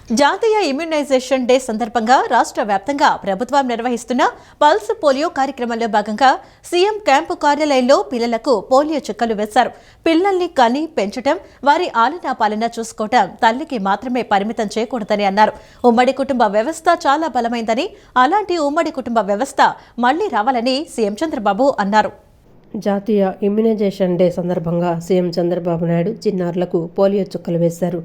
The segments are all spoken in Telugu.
జాతీయ ఇమ్యునైజేషన్ డే సందర్భంగా రాష్ట్ర వ్యాప్తంగా ప్రభుత్వం నిర్వహిస్తున్న పల్స్ పోలియో కార్యక్రమంలో భాగంగా సీఎం క్యాంపు కార్యాలయంలో పిల్లలకు పోలియో చుక్కలు వేశారు. పిల్లల్ని కని పెంచడం, వారి ఆలనా పాలన చూసుకోవడం తల్లికి మాత్రమే పరిమితం చేయకూడదని అన్నారు. ఉమ్మడి కుటుంబ వ్యవస్థ చాలా బలమైందని, అలాంటి ఉమ్మడి కుటుంబ వ్యవస్థ మళ్లీ రావాలని సీఎం చంద్రబాబు అన్నారు. జాతీయ ఇమ్యునైజేషన్ డే సందర్భంగా సీఎం చంద్రబాబు నాయుడు చిన్నారులకు పోలియో చుక్కలు వేశారు.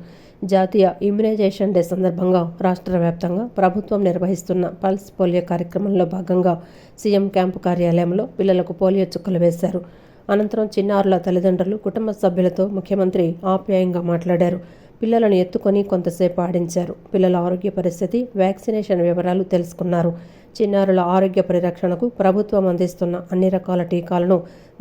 జాతీయ ఇమ్యునైజేషన్ డే సందర్భంగా రాష్ట్ర వ్యాప్తంగా ప్రభుత్వం నిర్వహిస్తున్న పల్స్ పోలియో కార్యక్రమంలో భాగంగా సీఎం క్యాంపు కార్యాలయంలో పిల్లలకు పోలియో చుక్కలు వేశారు. అనంతరం చిన్నారుల తల్లిదండ్రులు, కుటుంబ సభ్యులతో ముఖ్యమంత్రి ఆప్యాయంగా మాట్లాడారు. పిల్లలను ఎత్తుకొని కొంతసేపు ఆడించారు. పిల్లల ఆరోగ్య పరిస్థితి, వ్యాక్సినేషన్ వివరాలు తెలుసుకున్నారు. చిన్నారుల ఆరోగ్య పరిరక్షణకు ప్రభుత్వం అందిస్తున్న అన్ని రకాల టీకాలను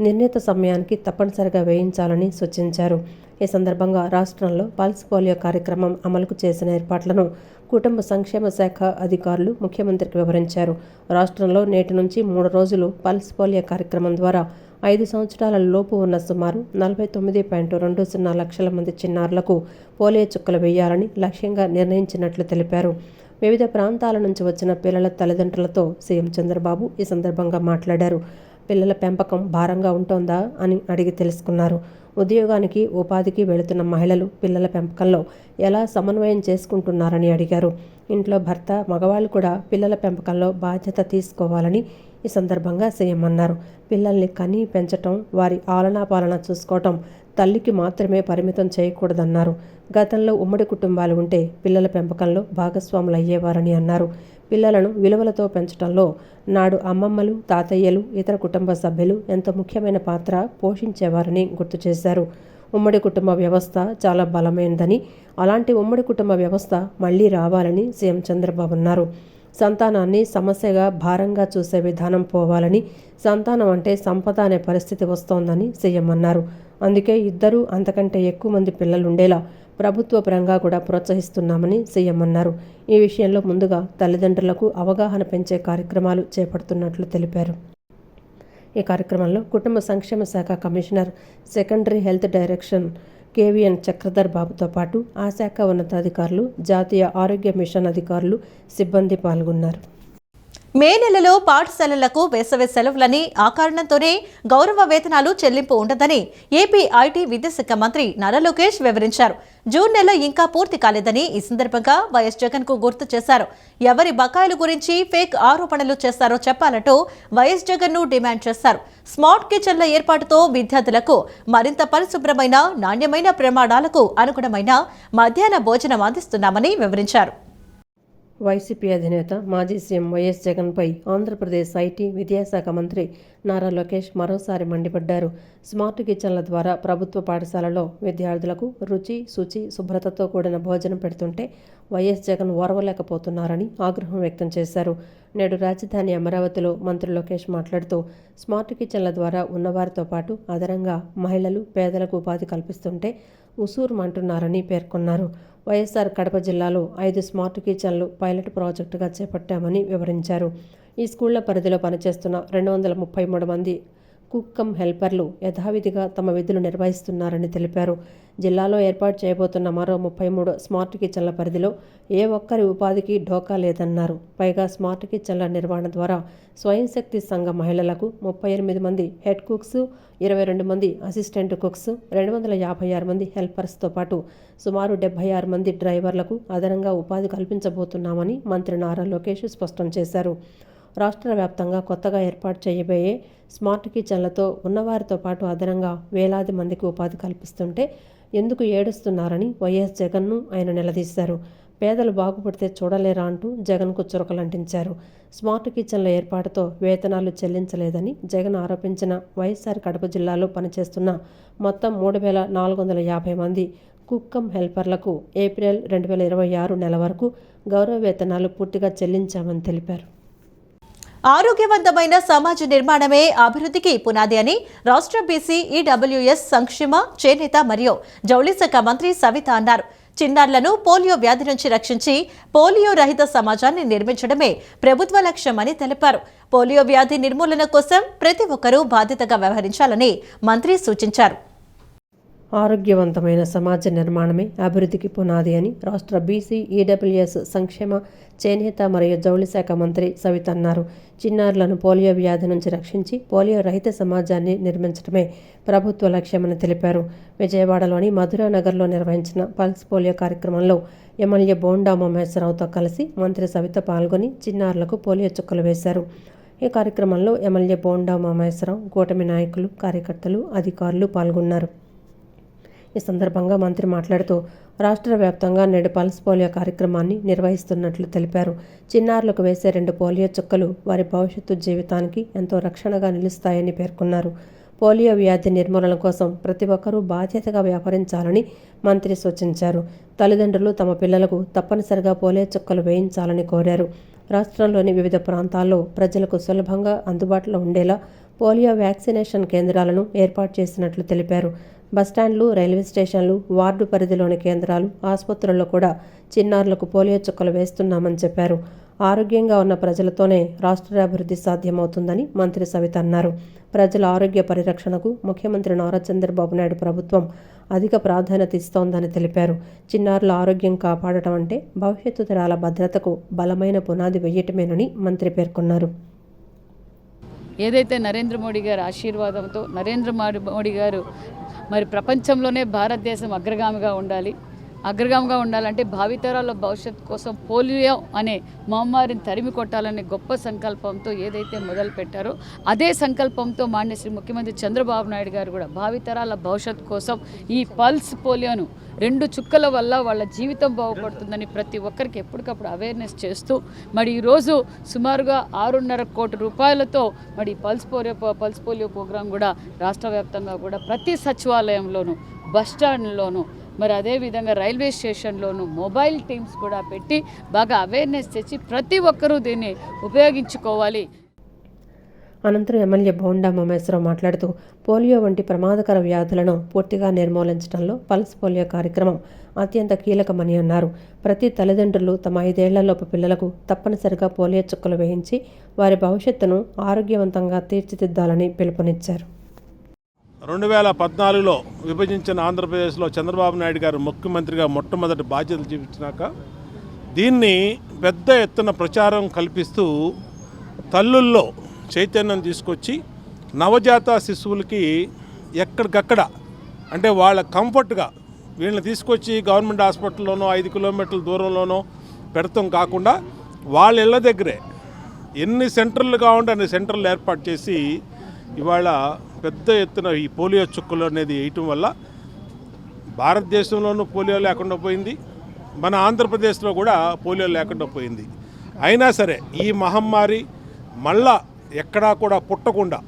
నిర్ణీత సమయానికి తప్పనిసరిగా వేయించాలని సూచించారు. ఈ సందర్భంగా రాష్ట్రంలో పల్స్ పోలియో కార్యక్రమం అమలుకు చేసిన ఏర్పాట్లను కుటుంబ సంక్షేమ శాఖ అధికారులు ముఖ్యమంత్రికి వివరించారు. రాష్ట్రంలో నేటి నుంచి 3 రోజులు పల్స్ పోలియో కార్యక్రమం ద్వారా 5 సంవత్సరాల లోపు ఉన్న సుమారు 49.20 లక్షల మంది చిన్నారులకు పోలియో చుక్కలు వేయాలని లక్ష్యంగా నిర్ణయించినట్లు తెలిపారు. వివిధ ప్రాంతాల నుంచి వచ్చిన పిల్లల తల్లిదండ్రులతో సీఎం చంద్రబాబు ఈ సందర్భంగా మాట్లాడారు. పిల్లల పెంపకం భారంగా ఉంటోందా అని అడిగి తెలుసుకున్నారు. ఉద్యోగానికి, ఉపాధికి వెళుతున్న మహిళలు పిల్లల పెంపకంలో ఎలా సమన్వయం చేసుకుంటున్నారని అడిగారు. ఇంట్లో భర్త, మగవాళ్ళు కూడా పిల్లల పెంపకంలో బాధ్యత తీసుకోవాలని ఈ సందర్భంగా సీఎం అన్నారు. పిల్లల్ని కని పెంచటం, వారి ఆలనా పాలన చూసుకోవటం తల్లికి మాత్రమే పరిమితం చేయకూడదన్నారు. గతంలో ఉమ్మడి కుటుంబాలు ఉంటే పిల్లల పెంపకంలో భాగస్వాములు అయ్యేవారని అన్నారు. పిల్లలను విలువలతో పెంచడంలో నాడు అమ్మమ్మలు, తాతయ్యలు, ఇతర కుటుంబ సభ్యులు ఎంతో ముఖ్యమైన పాత్ర పోషించేవారని గుర్తు చేశారు. ఉమ్మడి కుటుంబ వ్యవస్థ చాలా బలమైనదని, అలాంటి ఉమ్మడి కుటుంబ వ్యవస్థ మళ్లీ రావాలని సీఎం చంద్రబాబు అన్నారు. సంతానాన్ని సమస్యగా, భారంగా చూసే విధానం పోవాలని, సంతానం అంటే సంపద అనే పరిస్థితి వస్తోందని సీఎం అన్నారు. అందుకే 2 అంతకంటే ఎక్కువ మంది పిల్లలుండేలా ప్రభుత్వ పరంగా కూడా ప్రోత్సహిస్తున్నామని సీఎం అన్నారు. ఈ విషయంలో ముందుగా తల్లిదండ్రులకు అవగాహన పెంచే కార్యక్రమాలు చేపడుతున్నట్లు తెలిపారు. ఈ కార్యక్రమంలో కుటుంబ సంక్షేమ శాఖ commissioner, secondary health direction కేవీఎన్ Chakradhar బాబుతో పాటు ఆ శాఖ ఉన్నతాధికారులు, జాతీయ ఆరోగ్య మిషన్ అధికారులు, సిబ్బంది పాల్గొన్నారు. మే నెలలో పాఠశాలలకు వేసవి సెలవులని, ఆ కారణంతోనే గౌరవ వేతనాలు చెల్లింపు ఉండదని ఏపీ ఐటీ విద్యాశాఖ మంత్రి నారా లోకేష్ వివరించారు. జూన్ నెల ఇంకా పూర్తి కాలేదని ఈ సందర్భంగా వైఎస్ జగన్ కు గుర్తు చేశారు. ఎవరి బకాయిల గురించి ఫేక్ ఆరోపణలు చేస్తారో చెప్పాలంటూ వైఎస్ జగన్ ను డిమాండ్ చేశారు. స్మార్ట్ కిచెన్ల ఏర్పాటుతో విద్యార్థులకు మరింత పరిశుభ్రమైన, నాణ్యమైన ప్రమాణాలకు అనుగుణమైన మధ్యాహ్న భోజనం అందిస్తున్నామని వివరించారు. వైసీపీ అధినేత, మాజీ సీఎం వైఎస్ జగన్పై ఆంధ్రప్రదేశ్ ఐటీ విద్యాశాఖ మంత్రి నారా లోకేష్ మరోసారి మండిపడ్డారు. స్మార్ట్ కిచెన్ల ద్వారా ప్రభుత్వ పాఠశాలలో విద్యార్థులకు రుచి, శుచి, శుభ్రతతో కూడిన భోజనం పెడుతుంటే వైఎస్ జగన్ ఓర్వలేకపోతున్నారని ఆగ్రహం వ్యక్తం చేశారు. నేడు రాజధాని అమరావతిలో మంత్రి లోకేష్ మాట్లాడుతూ స్మార్ట్ కిచెన్ల ద్వారా ఉన్నవారితో పాటు అదనంగా మహిళలు, పేదలకు ఉపాధి కల్పిస్తుంటే ఉసూరుమంటున్నారని పేర్కొన్నారు. వైఎస్ఆర్ కడప జిల్లాలో 5 స్మార్ట్ కిచెన్లు పైలట్ ప్రాజెక్టుగా చేపట్టామని వివరించారు. ఈ స్కూళ్ల పరిధిలో పనిచేస్తున్న 233 మంది కుక్ కమ్ హెల్పర్లు యథావిధిగా తమ విధులు నిర్వహిస్తున్నారని తెలిపారు. జిల్లాలో ఏర్పాటు చేయబోతున్న మరో 33 స్మార్ట్ కిచెన్ల పరిధిలో ఏ ఒక్కరి ఉపాధికి ఢోకా లేదన్నారు. పైగా స్మార్ట్ కిచెన్ల నిర్వహణ ద్వారా స్వయం శక్తి సంఘ మహిళలకు 38 మంది హెడ్ కుక్స్, 22 మంది అసిస్టెంట్ కుక్స్, 256 మంది హెల్పర్స్తో పాటు సుమారు 76 మంది డ్రైవర్లకు అదనంగా ఉపాధి కల్పించబోతున్నామని మంత్రి నారా లోకేష్ స్పష్టం చేశారు. రాష్ట్ర వ్యాప్తంగా కొత్తగా ఏర్పాటు చేయబోయే స్మార్ట్ కిచెన్లతో ఉన్నవారితో పాటు అదనంగా వేలాది మందికి ఉపాధి కల్పిస్తుంటే ఎందుకు ఏడుస్తున్నారని వైఎస్ జగన్ను ఆయన నిలదీశారు. పేదలు బాగుపడితే చూడలేరా అంటూ జగన్కు చురకలంటించారు. స్మార్ట్ కిచెన్ల ఏర్పాటుతో వేతనాలు చెల్లించలేదని జగన్ ఆరోపించిన వైఎస్ఆర్ కడప జిల్లాలో పనిచేస్తున్న మొత్తం 3,450 మంది కుక్ కమ్ హెల్పర్లకు ఏప్రిల్ 2026 నెల వరకు గౌరవ వేతనాలు పూర్తిగా చెల్లించామని తెలిపారు. ఆరోగ్యవంతమైన సమాజ నిర్మాణమే అభివృద్ధికి పునాది అని రాష్ట్ర బీసీ ఈడబ్ల్యూఎస్ సంక్షేమ చేనేత మరియు జౌళి శాఖ మంత్రి సవిత అన్నారు. చిన్నారులను పోలియో వ్యాధి నుంచి రక్షించి పోలియో రహిత సమాజాన్ని నిర్మించడమే ప్రభుత్వ లక్ష్యమని తెలిపారు. పోలియో వ్యాధి నిర్మూలన కోసం ప్రతి ఒక్కరూ బాధ్యతగా వ్యవహరించాలని మంత్రి సూచించారు. ఆరోగ్యవంతమైన సమాజ నిర్మాణమే అభివృద్ధికి పునాది అని రాష్ట్ర బీసీ ఈడబ్ల్యూఎస్ సంక్షేమ చేనేత మరియు జౌళి శాఖ మంత్రి సవిత అన్నారు. చిన్నారులను పోలియో వ్యాధి నుంచి రక్షించి పోలియో రహిత సమాజాన్ని నిర్మించడమే ప్రభుత్వ లక్ష్యమని తెలిపారు. విజయవాడలోని మధురా నగర్లో నిర్వహించిన పల్స్ పోలియో కార్యక్రమంలో ఎమ్మెల్యే బోండా ఉమేశ్వరరావుతో కలిసి మంత్రి సవిత పాల్గొని చిన్నారులకు పోలియో చుక్కలు వేశారు. ఈ కార్యక్రమంలో ఎమ్మెల్యే బోండా ఉమేశ్వరరావు, కూటమి నాయకులు, కార్యకర్తలు, అధికారులు పాల్గొన్నారు. ఈ సందర్భంగా మంత్రి మాట్లాడుతూ రాష్ట్ర వ్యాప్తంగా నేడు పల్స్ పోలియో కార్యక్రమాన్ని నిర్వహిస్తున్నట్లు తెలిపారు. చిన్నారులకు వేసే 2 పోలియో చుక్కలు వారి భవిష్యత్తు జీవితానికి ఎంతో రక్షణగా నిలుస్తాయని పేర్కొన్నారు. పోలియో వ్యాధి నిర్మూలన కోసం ప్రతి ఒక్కరూ బాధ్యతగా వ్యవహరించాలని మంత్రి సూచించారు. తల్లిదండ్రులు తమ పిల్లలకు తప్పనిసరిగా పోలియో చుక్కలు వేయించాలని కోరారు. రాష్ట్రంలోని వివిధ ప్రాంతాల్లో ప్రజలకు సులభంగా అందుబాటులో ఉండేలా పోలియో వ్యాక్సినేషన్ కేంద్రాలను ఏర్పాటు చేసినట్లు తెలిపారు. బస్టాండ్లు, రైల్వే స్టేషన్లు, వార్డు పరిధిలోని కేంద్రాలు, ఆసుపత్రుల్లో కూడా చిన్నారులకు పోలియో చుక్కలు వేస్తున్నామని చెప్పారు. ఆరోగ్యంగా ఉన్న ప్రజలతోనే రాష్ట్ర అభివృద్ధి సాధ్యమవుతుందని మంత్రి సవిత అన్నారు. ప్రజల ఆరోగ్య పరిరక్షణకు ముఖ్యమంత్రి నారా చంద్రబాబు నాయుడు ప్రభుత్వం అధిక ప్రాధాన్యత ఇస్తోందని తెలిపారు. చిన్నారుల ఆరోగ్యం కాపాడటం అంటే భవిష్యత్తు తరాల భద్రతకు బలమైన పునాది వేయటమేనని మంత్రి పేర్కొన్నారు. ఏదైతే నరేంద్ర మోడీ గారి ఆశీర్వాదంతో నరేంద్ర మోడీ గారు మరి ప్రపంచంలోనే భారతదేశం అగ్రగామిగా ఉండాలంటే భావితరాల భవిష్యత్తు కోసం పోలియో అనే మహమ్మారిని తరిమి కొట్టాలనే గొప్ప సంకల్పంతో ఏదైతే మొదలు పెట్టారో అదే సంకల్పంతో మాన్య శ్రీ ముఖ్యమంత్రి చంద్రబాబు నాయుడు గారు కూడా భావితరాల భవిష్యత్తు కోసం ఈ పల్స్ పోలియోను 2 చుక్కల వల్ల వాళ్ళ జీవితం బాగుపడుతుందని ప్రతి ఒక్కరికి ఎప్పటికప్పుడు అవేర్నెస్ చేస్తూ మరి ఈరోజు సుమారుగా 6.5 కోట్ల రూపాయలతో మరి పల్స్ పోలియో ప్రోగ్రాం కూడా రాష్ట్ర వ్యాప్తంగా కూడా ప్రతి సచివాలయంలోనూ, బస్టాండ్లోనూ, మరి అదేవిధంగా రైల్వే స్టేషన్లోనూ మొబైల్ టీమ్స్ కూడా పెట్టి బాగా అవేర్నెస్ తెచ్చి ప్రతి ఒక్కరూ దీన్ని ఉపయోగించుకోవాలి. అనంతరం ఎమ్మెల్యే బోండా ఉమేశ్వరరావు మాట్లాడుతూ పోలియో వంటి ప్రమాదకర వ్యాధులను పూర్తిగా నిర్మూలించడంలో పల్స్ పోలియో కార్యక్రమం అత్యంత కీలకమని అన్నారు. ప్రతి తల్లిదండ్రులు తమ 5 ఏళ్లలోపు పిల్లలకు తప్పనిసరిగా పోలియో చుక్కలు వేయించి వారి భవిష్యత్తును ఆరోగ్యవంతంగా తీర్చిదిద్దాలని పిలుపునిచ్చారు. 2014లో విభజించిన ఆంధ్రప్రదేశ్లో చంద్రబాబు నాయుడు గారు ముఖ్యమంత్రిగా మొట్టమొదటి బాధ్యతలు చూపించినాక దీన్ని పెద్ద ఎత్తున ప్రచారం కల్పిస్తూ తల్లుల్లో చైతన్యం తీసుకొచ్చి నవజాత శిశువులకి ఎక్కడికక్కడ అంటే వాళ్ళ కంఫర్ట్గా వీళ్ళని తీసుకొచ్చి గవర్నమెంట్ హాస్పిటల్లోనో 5 కిలోమీటర్ల దూరంలోనో పెడతాం కాకుండా వాళ్ళ ఇళ్ళ దగ్గరే ఎన్ని సెంటర్లు కావాలంటే అన్ని సెంటర్లు ఏర్పాటు చేసి ఇవాళ పెద్ద ఎత్తున ఈ పోలియో చుక్కలు అనేది వేయటం వల్ల భారతదేశంలోనూ పోలియో లేకుండా పోయింది, మన ఆంధ్రప్రదేశ్లో కూడా పోలియో లేకుండా పోయింది. అయినా సరే ఈ మహమ్మారి మళ్ళా ఎక్కడా కూడా పుట్టకుండా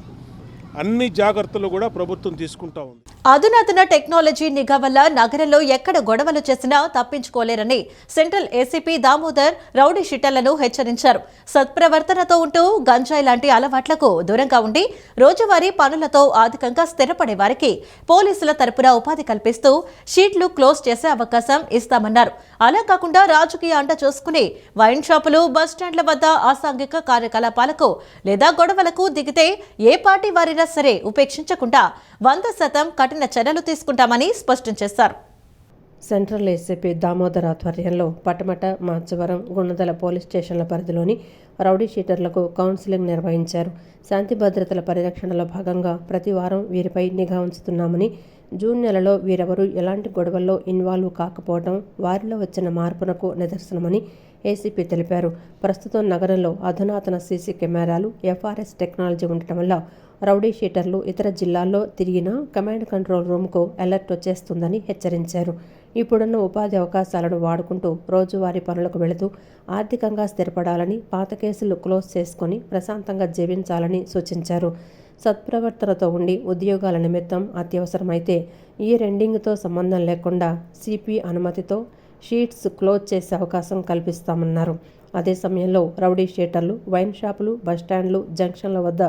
అన్ని జాగ్రత్తలు కూడా ప్రభుత్వం తీసుకుంటా ఉంది. అధునాతన టెక్నాలజీ నిఘా వల్ల నగరంలో ఎక్కడ గొడవలు చేసినా తప్పించుకోలేరని సెంట్రల్ ఏసీపీ దామోదర్ రౌడీ షీటర్లను హెచ్చరించారు. సత్ప్రవర్తనతో ఉంటూ గంజాయి లాంటి అలవాట్లకు దూరంగా ఉండి రోజువారీ పనులతో ఆర్థికంగా స్థిరపడే వారికి పోలీసుల తరపున ఉపాధి కల్పిస్తూ షీట్లు క్లోజ్ చేసే అవకాశం ఇస్తామన్నారు. అలా కాకుండా రాజకీయ అండ చూసుకుని వైన్ షాపులు, బస్టాండ్ల వద్ద అసాంఘిక కార్యకలాపాలకు లేదా గొడవలకు దిగితే ఏ పార్టీ వారైనా సరే ఉపేక్షించకుండా 100% కఠిన చర్యలు తీసుకుంటామని స్పష్టం చేశారు. సెంట్రల్ ఏసీపీ దామోదర్ ఆధ్వర్యంలో పటమట, మాచవరం, గుణదల పోలీస్ స్టేషన్ల పరిధిలోని రౌడీ షీటర్లకు కౌన్సిలింగ్ నిర్వహించారు. శాంతి భద్రతల పరిరక్షణలో భాగంగా ప్రతి వారం వీరిపై నిఘా ఉంచుతున్నామని, జూన్ నెలలో వీరెవరూ ఎలాంటి గొడవల్లో ఇన్వాల్వ్ కాకపోవడం వారిలో వచ్చిన మార్పునకు నిదర్శనమని ఏసీపీ తెలిపారు. ప్రస్తుతం నగరంలో అధునాతన సీసీ కెమెరాలు, ఎఫ్ఆర్ఎస్ టెక్నాలజీ ఉండటం వల్ల రౌడీ షీటర్లు ఇతర జిల్లాల్లో తిరిగినా కమాండ్ కంట్రోల్ రూమ్కు అలర్ట్ వచ్చేస్తుందని హెచ్చరించారు. ఇప్పుడున్న ఉపాధి అవకాశాలను వాడుకుంటూ రోజువారీ పనులకు వెళుతూ ఆర్థికంగా స్థిరపడాలని, పాత కేసులు క్లోజ్ చేసుకుని ప్రశాంతంగా జీవించాలని సూచించారు. సత్ప్రవర్తనతో ఉండి ఉద్యోగాల నిమిత్తం అత్యవసరమైతే ఇయర్ ఎండింగ్తో సంబంధం లేకుండా సిపి అనుమతితో షీట్స్ క్లోజ్ చేసే అవకాశం కల్పిస్తామన్నారు. అదే సమయంలో రౌడీ షీటర్లు వైన్ షాపులు, బస్టాండ్లు, జంక్షన్ల వద్ద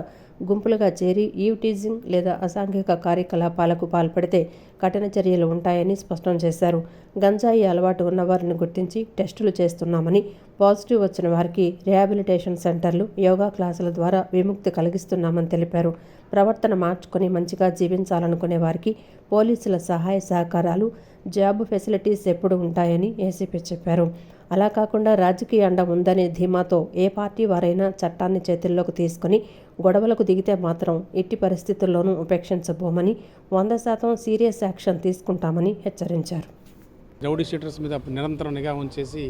గుంపులుగా చేరి ఈవ్ టీజింగ్ లేదా అసాంఘిక కార్యకలాపాలకు పాల్పడితే కఠిన చర్యలు ఉంటాయని స్పష్టం చేశారు. గంజాయి అలవాటు ఉన్నవారిని గుర్తించి టెస్టులు చేస్తున్నామని, పాజిటివ్ వచ్చిన వారికి రిహాబిలిటేషన్ సెంటర్లు, యోగా క్లాసుల ద్వారా విముక్తి కలిగిస్తున్నామని తెలిపారు. ప్రవర్తన మార్చుకొని మంచిగా జీవించాలనుకునే వారికి పోలీసుల సహాయ సహకారాలు, జాబ్ ఫెసిలిటీస్ ఎప్పుడు ఉంటాయని ఏసీపీ చెప్పారు. అలా కాకుండా రాజకీయ అండ ఉందనే ధీమాతో ఏ పార్టీ వారైనా చట్టాన్ని చేతుల్లోకి తీసుకుని గొడవలకు దిగితే మాత్రం ఎట్టి పరిస్థితుల్లోనూ ఉపేక్షించబోమని, 100% సీరియస్ యాక్షన్ తీసుకుంటామని హెచ్చరించారు. రౌడీ షీటర్స్ మీద నిరంతరం నిఘా ఉంచేసి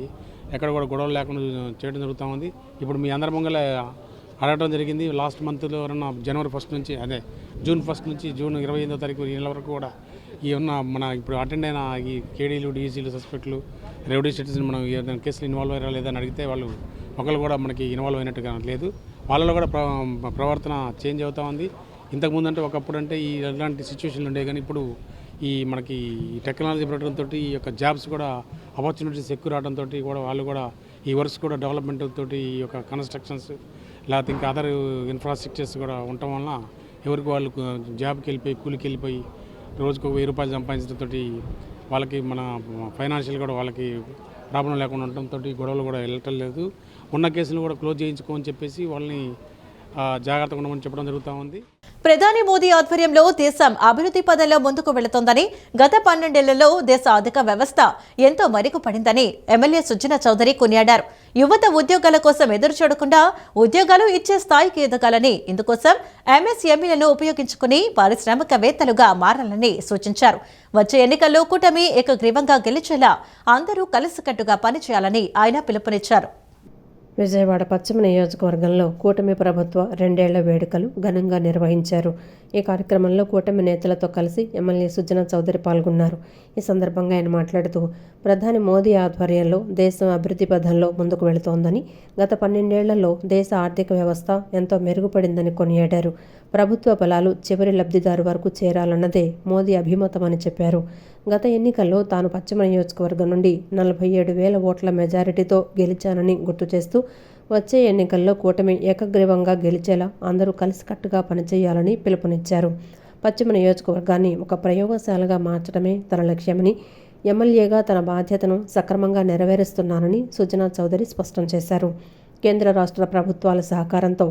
ఎక్కడ కూడా గొడవలు లేకుండా చేయడం జరుగుతూ ఉంది. ఇప్పుడు మీ అందరి ముంగల అడగడం జరిగింది. లాస్ట్ మంత్లో ఉన్న జనవరి 1 నుంచి, అదే జూన్ 1 నుంచి జూన్ 28వ తారీఖు ఈ నెల వరకు కూడా ఈ ఉన్న మన ఇప్పుడు అటెండ్ అయిన ఈ కేడీలు, డీసీలు, సస్పెక్ట్లు, రౌడీ షీటర్స్ని మనం ఏదైనా కేసులు ఇన్వాల్వ్ అయ్యారా లేదని అడిగితే వాళ్ళు ఒకళ్ళు కూడా మనకి ఇన్వాల్వ్ అయినట్టుగా లేదు. వాళ్ళలో కూడా ప్రవర్తన చేంజ్ అవుతూ ఉంది. ఇంతకుముందు అంటే ఒకప్పుడు అంటే ఈ ఇలాంటి సిచ్యువేషన్లు ఉండే, కానీ ఇప్పుడు ఈ మనకి టెక్నాలజీ పెరగడంతో ఈ యొక్క జాబ్స్ కూడా ఆపర్చునిటీస్ ఎక్కువ రావడంతో కూడా వాళ్ళు కూడా ఈ వర్క్స్ కూడా డెవలప్మెంట్ తోటి ఈ యొక్క కన్స్ట్రక్షన్స్ లేకపోతే ఇంకా అదర్ ఇన్ఫ్రాస్ట్రక్చర్స్ కూడా ఉండటం వలన ఎవరికి వాళ్ళు జాబ్కి వెళ్ళిపోయి కూలికి వెళ్ళిపోయి రోజుకు 1000 రూపాయలు సంపాదించడంతో వాళ్ళకి మన ఫైనాన్షియల్ కూడా వాళ్ళకి ప్రాబ్లం లేకుండా ఉండటంతో గొడవలు కూడా వెళ్ళటం లేదు. ఉన్న కేసులు కూడా క్లోజ్ చేయించుకోమని చెప్పేసి వాళ్ళని జాగ్రత్తగా ఉండమని చెప్పడం జరుగుతూ ఉంది. ప్రధాని మోదీ ఆధ్వర్యంలో దేశం అభివృద్ధి పదంలో ముందుకు వెళుతోందని, గత 12 ఏళ్లలో దేశ ఆర్థిక వ్యవస్థ ఎంతో మెరుగుపడిందని ఎమ్మెల్యే సుజనా చౌదరి కొనియాడారు. యువత ఉద్యోగాల కోసం ఎదురు చూడకుండా ఉద్యోగాలు ఇచ్చే స్థాయికి ఎదగాలని, ఇందుకోసం ఎంఎస్ఎంఈలను ఉపయోగించుకుని పారిశ్రామికవేత్తలుగా మారాలని సూచించారు. వచ్చే ఎన్నికల్లో కూటమి ఏకగ్రీవంగా గెలిచేలా అందరూ కలిసికట్టుగా పనిచేయాలని ఆయన పిలుపునిచ్చారు. విజయవాడ పశ్చిమ నియోజకవర్గంలో కూటమి ప్రభుత్వ 2 ఏళ్ల వేడుకలు ఘనంగా నిర్వహించారు. ఈ కార్యక్రమంలో కూటమి నేతలతో కలిసి ఎమ్మెల్యే సుజనా చౌదరి పాల్గొన్నారు. ఈ సందర్భంగా ఆయన మాట్లాడుతూ, ప్రధాని మోదీ ఆధ్వర్యంలో దేశం అభివృద్ధి పథంలో ముందుకు వెళుతోందని, గత 12 ఏళ్లలో దేశ ఆర్థిక వ్యవస్థ ఎంతో మెరుగుపడిందని కొనియాడారు. ప్రభుత్వ ఫలాలు చివరి లబ్ధిదారు వరకు చేరాలన్నదే మోదీ అభిమతమని చెప్పారు. గత ఎన్నికల్లో తాను పశ్చిమ నియోజకవర్గం నుండి 47,000 ఓట్ల మెజారిటీతో గెలిచానని గుర్తు చేస్తూ, వచ్చే ఎన్నికల్లో కూటమి ఏకగ్రీవంగా గెలిచేలా అందరూ కలిసికట్టుగా పనిచేయాలని పిలుపునిచ్చారు. పశ్చిమ నియోజకవర్గాన్ని ఒక ప్రయోగశాలగా మార్చడమే తన లక్ష్యమని, ఎమ్మెల్యేగా తన బాధ్యతను సక్రమంగా నెరవేరుస్తున్నానని సుజనా చౌదరి స్పష్టం చేశారు. కేంద్ర రాష్ట్ర ప్రభుత్వాల సహకారంతో